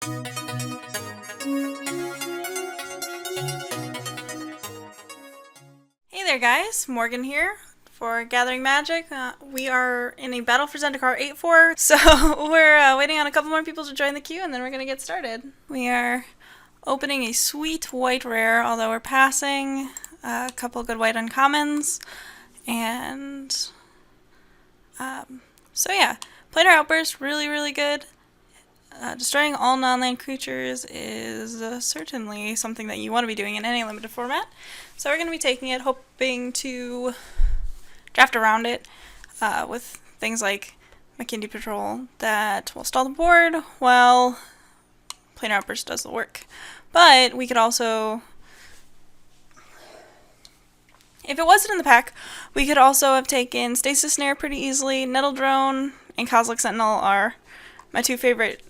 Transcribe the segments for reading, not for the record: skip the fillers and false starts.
Hey there guys, Morgan here for Gathering Magic. We are in a battle for Zendikar 8-4, so we're waiting on a couple more people to join the queue and then we're going to get started. We are opening a sweet white rare, although we're passing a couple good white uncommons, and so yeah, Planar Outburst, really good. Destroying all non-land creatures is certainly something that you want to be doing in any limited format. So we're going to be taking it, hoping to draft around it with things like McKinley Patrol that will stall the board while Planar Outburst does the work. But we could also, if it wasn't in the pack, we could also have taken Stasis Snare pretty easily. Nettle Drone and Kozilek Sentinel are my two favorite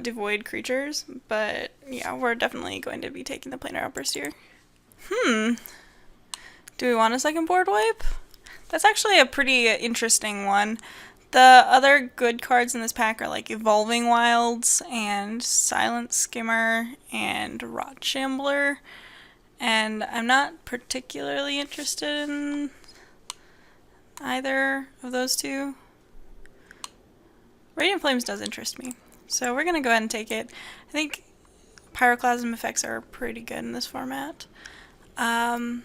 devoid creatures, but yeah, we're definitely going to be taking the Planar Outburst here. Do we want a second board wipe? That's actually a pretty interesting one. The other good cards in this pack are like Evolving Wilds and Silent Skimmer and Rot Shambler, and I'm not particularly interested in either of those two. Radiant Flames does interest me, so we're going to go ahead and take it. I think Pyroclasm effects are pretty good in this format. Following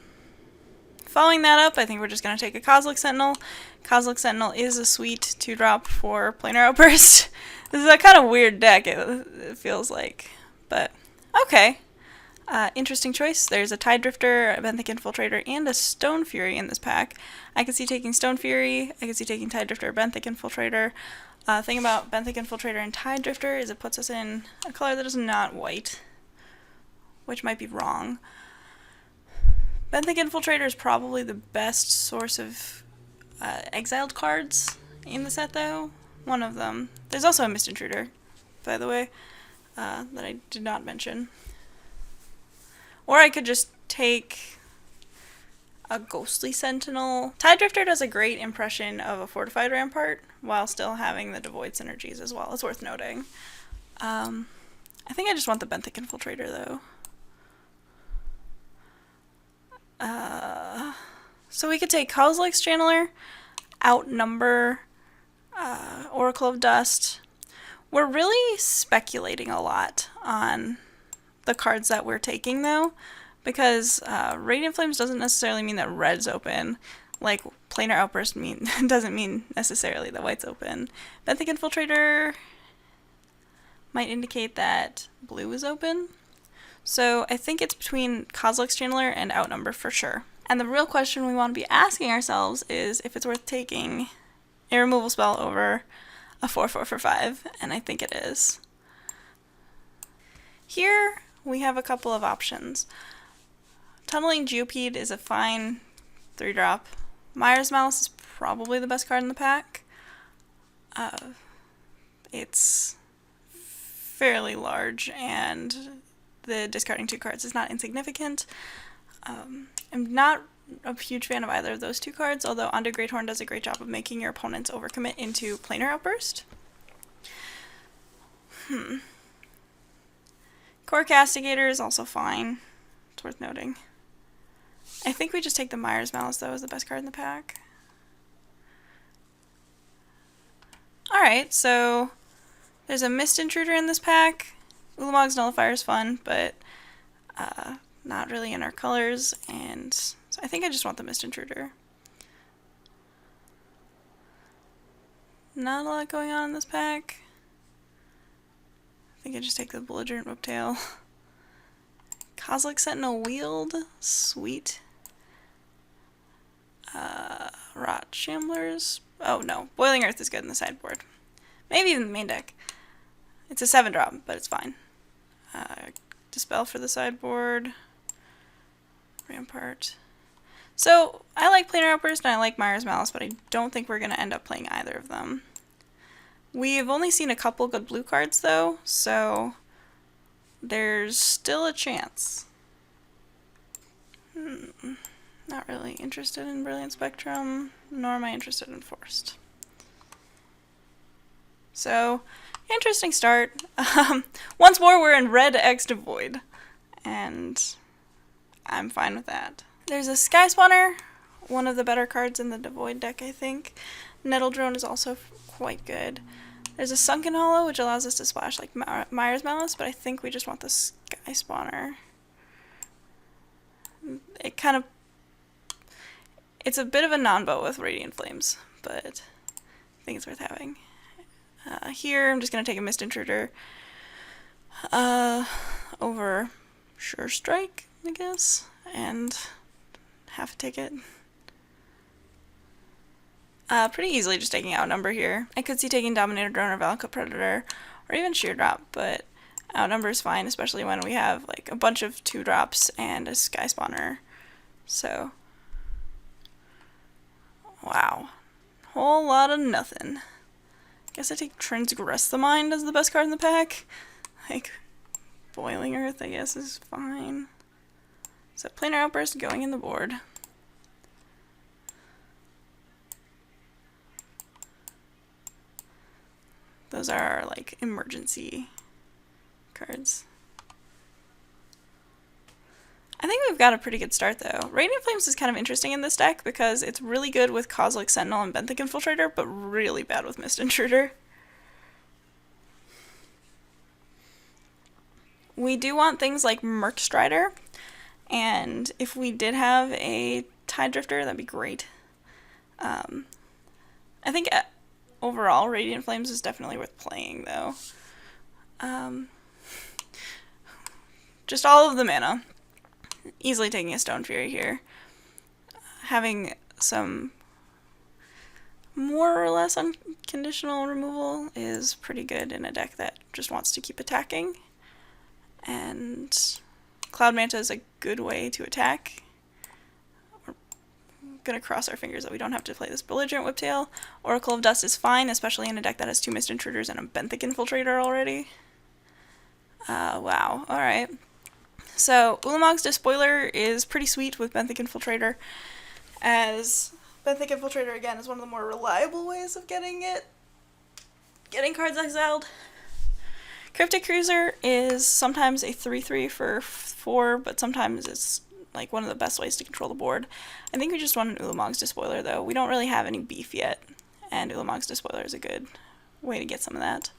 that up, I think we're just going to take a Kozilek Sentinel. Kozilek Sentinel is a sweet 2-drop for Planar Outburst. This is a kind of weird deck, it feels like, but okay. Interesting choice. There's a Tide Drifter, a Benthic Infiltrator, and a Stonefury in this pack. I could see taking Stonefury, I could see taking Tide Drifter, Benthic Infiltrator. Thing about Benthic Infiltrator and Tide Drifter is it puts us in a color that is not white, which might be wrong. Benthic Infiltrator is probably the best source of exiled cards in the set, though. One of them. There's also a Mist Intruder, by the way, that I did not mention. Or I could just take a Ghostly Sentinel. Tide Drifter does a great impression of a Fortified Rampart while still having the Devoid synergies as well. It's worth noting. I think I just want the Benthic Infiltrator, though. So we could take Kozilek's Channeler, Outnumber, Oracle of Dust. We're really speculating a lot on the cards that we're taking, though, because Radiant Flames doesn't necessarily mean that red's open, like Planar Outburst doesn't mean necessarily that white's open. Benthic Infiltrator might indicate that blue is open. So I think it's between Kozilek's Channeler and Outnumber for sure. And the real question we want to be asking ourselves is if it's worth taking a removal spell over a 4/4 for 5, and I think it is. Here we have a couple of options. Tunneling Geopede is a fine 3-drop. Mire's Malice is probably the best card in the pack. It's fairly large, and the discarding 2 cards is not insignificant. I'm not a huge fan of either of those 2 cards, although Undead Greathorn does a great job of making your opponents overcommit into Planar Outburst. Core Castigator is also fine. It's worth noting. I think we just take the Mire's Malice, though, as the best card in the pack. Alright, so there's a Mist Intruder in this pack. Ulamog's Nullifier is fun, but not really in our colors, and so I think I just want the Mist Intruder. Not a lot going on in this pack. I think I just take the Belligerent Whiptail. Kozilek Sentinel Wield, sweet. Rot Shamblers. Oh no, Boiling Earth is good in the sideboard. Maybe even the main deck. It's a 7-drop, but it's fine. Dispel for the sideboard. Rampart. So, I like Planar Outburst and I like Mire's Malice, but I don't think we're going to end up playing either of them. We've only seen a couple good blue cards, though, so there's still a chance. Not really interested in Brilliant Spectrum, nor am I interested in Forced. So, Interesting start. Once more, we're in red X Devoid, and I'm fine with that. There's a Skyspawner, one of the better cards in the Devoid deck, I think. Nettle Drone is also quite good. There's a Sunken Hollow, which allows us to splash like Mire's Malice, but I think we just want the Skyspawner. It kind of... It's a bit of a non-bow with Radiant Flames, but I think it's worth having. Here, I'm just going to take a Mist Intruder over Sure Strike, I guess, and have to take it. Pretty easily just taking Outnumber here. I could see taking Dominator Drone or Vile Predator, or even Sheer Drop, but Outnumber is fine, especially when we have like a bunch of 2-drops and a Skyspawner. So, wow. Whole lot of nothing. Guess I take Transgress the Mind as the best card in the pack. Like, Boiling Earth, I guess, is fine. So, Planar Outburst going in the board. Those are our, like, emergency cards. I think we've got a pretty good start, though. Radiant Flames is kind of interesting in this deck because it's really good with Kozilek, Sentinel, and Benthic Infiltrator, but really bad with Mist Intruder. We do want things like Merc Strider, and if we did have a Tide Drifter, that'd be great. I think overall, Radiant Flames is definitely worth playing, though. Just all of the mana. Easily taking a Stonefury here. Having some more or less unconditional removal is pretty good in a deck that just wants to keep attacking. And Cloud Manta is a good way to attack. We're gonna cross our fingers that we don't have to play this Belligerent Whiptail. Oracle of Dust is fine, especially in a deck that has 2 Mist Intruders and a Benthic Infiltrator already. Wow, alright. So, Ulamog Despoiler is pretty sweet with Benthic Infiltrator, as Benthic Infiltrator, again, is one of the more reliable ways of getting cards exiled. Cryptic Cruiser is sometimes a 3/3 for 4, but sometimes it's like one of the best ways to control the board. I think we just want an Ulamog Despoiler, though. We don't really have any beef yet, and Ulamog Despoiler is a good way to get some of that.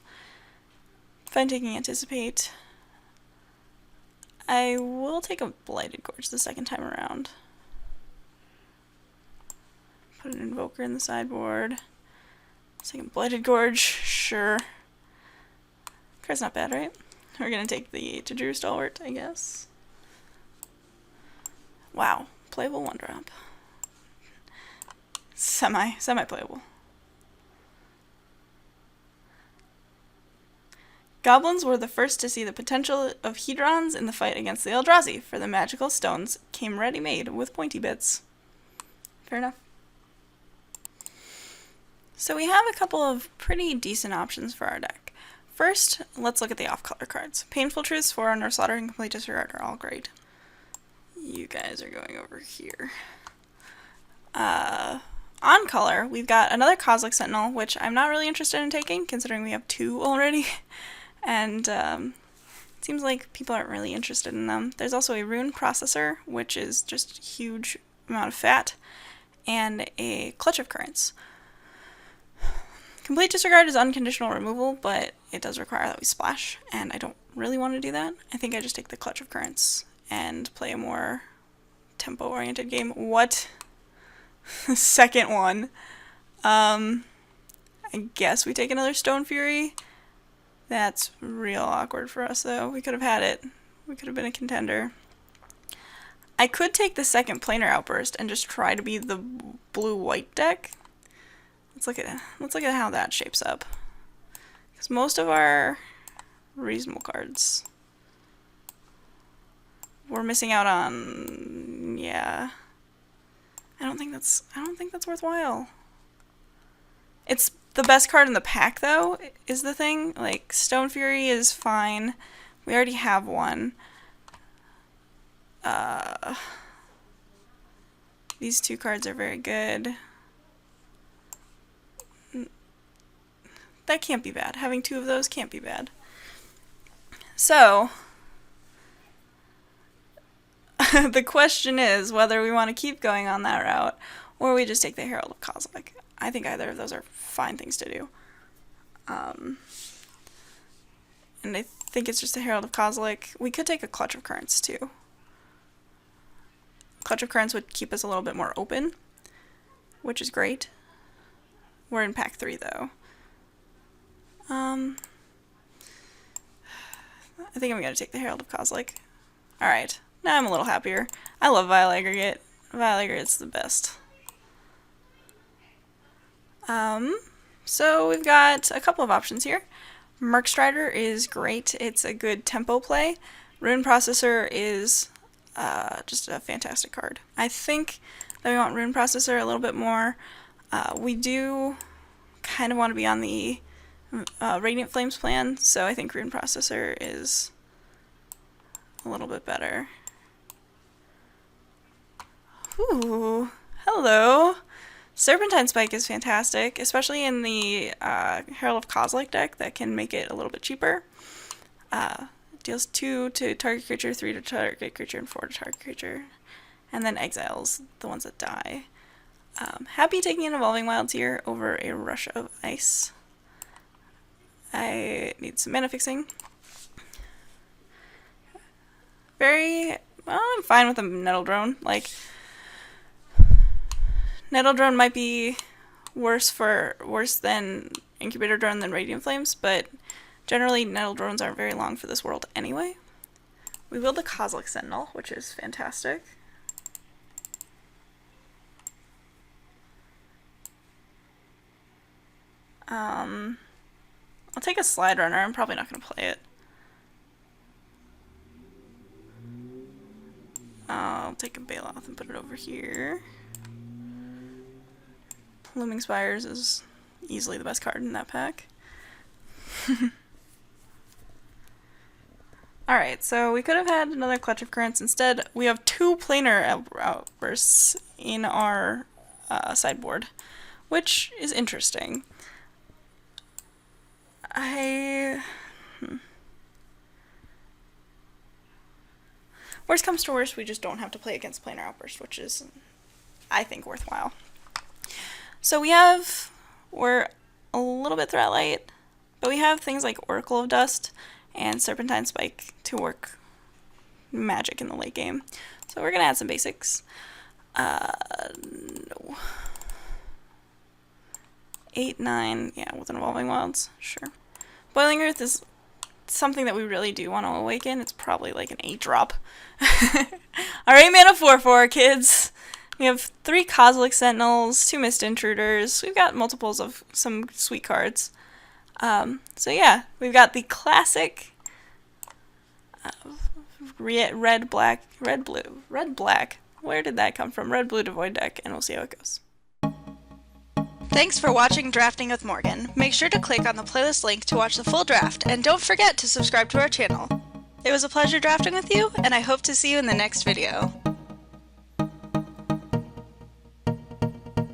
Fine taking Anticipate. I will take a Blighted Gorge the second time around. Put an Invoker in the sideboard. Second Blighted Gorge, sure. Card's not bad, right? We're gonna take the Tajuru Stalwart, I guess. Wow, playable 1-drop. Semi-playable. Goblins were the first to see the potential of Hedrons in the fight against the Eldrazi, for the magical stones came ready-made with pointy bits. Fair enough. So we have a couple of pretty decent options for our deck. First, let's look at the off-color cards. Painful Truths, Forerunner, Slaughter, and Complete Disregard are all great. You guys are going over here. On color, we've got another Kozilek Sentinel, which I'm not really interested in taking, considering we have 2 already. And it seems like people aren't really interested in them. There's also a Rune Processor, which is just a huge amount of fat, and a Clutch of Currents. Complete Disregard is unconditional removal, but it does require that we splash, and I don't really want to do that. I think I just take the Clutch of Currents and play a more tempo-oriented game. What? Second one. I guess we take another Stonefury. That's real awkward for us, though. We could have had it. We could have been a contender. I could take the second Planar Outburst and just try to be the blue-white deck. Let's look at how that shapes up. Because most of our reasonable cards we're missing out on. Yeah. I don't think that's worthwhile. It's the best card in the pack, though, is the thing. Like, Stonefury is fine. We already have one. These 2 cards are very good. that can't be bad. Having 2 of those can't be bad. So, the question is whether we want to keep going on that route, or we just take the Herald of Kozilek. I think either of those are fine things to do. And I think it's just the Herald of Kozilek. We could take a Clutch of Currents, too. Clutch of Currents would keep us a little bit more open, which is great. We're in pack 3, though. I think I'm going to take the Herald of Kozilek. Alright, now I'm a little happier. I love Vile Aggregate. Vile Aggregate's the best. So we've got a couple of options here. Merc Strider is great. It's a good tempo play. Rune Processor is just a fantastic card. I think that we want Rune Processor a little bit more. We do kind of want to be on the Radiant Flames plan, so I think Rune Processor is a little bit better. Ooh, hello! Serpentine Spike is fantastic, especially in the Herald of Kozilek deck that can make it a little bit cheaper. Deals 2 to target creature, 3 to target creature, and 4 to target creature. And then exiles the ones that die. Happy taking an Evolving Wilds here over a Rush of Ice. I need some mana fixing. Well, I'm fine with a Nettle Drone. Like, Nettle Drone might be worse than Incubator Drone than Radiant Flames, but generally Nettle Drones aren't very long for this world anyway. We wield the Kozilek Sentinel, which is fantastic. I'll take a Slide Runner. I'm probably not going to play it. I'll take a Bailoff and put it over here. Looming Spires is easily the best card in that pack. Alright, so we could have had another Clutch of Currents. Instead, we have 2 planar outbursts in our sideboard, which is interesting. Worst comes to worst, we just don't have to play against planar outburst, which is, I think, worthwhile. So we're a little bit threat light, but we have things like Oracle of Dust and Serpentine Spike to work magic in the late game. So we're going to add some basics. No. 8, 9, yeah, with an Evolving Wilds, sure. Boiling Earth is something that we really do want to awaken. It's probably like an 8-drop. Alright, mana 4/4, kids. We have 3 Kozilek Sentinels, 2 Mist Intruders. We've got multiples of some sweet cards. So yeah, we've got the classic red, black. Where did that come from? Red, blue, Devoid deck, and we'll see how it goes. Thanks for watching Drafting with Morgan. Make sure to click on the playlist link to watch the full draft, and don't forget to subscribe to our channel. It was a pleasure drafting with you, and I hope to see you in the next video.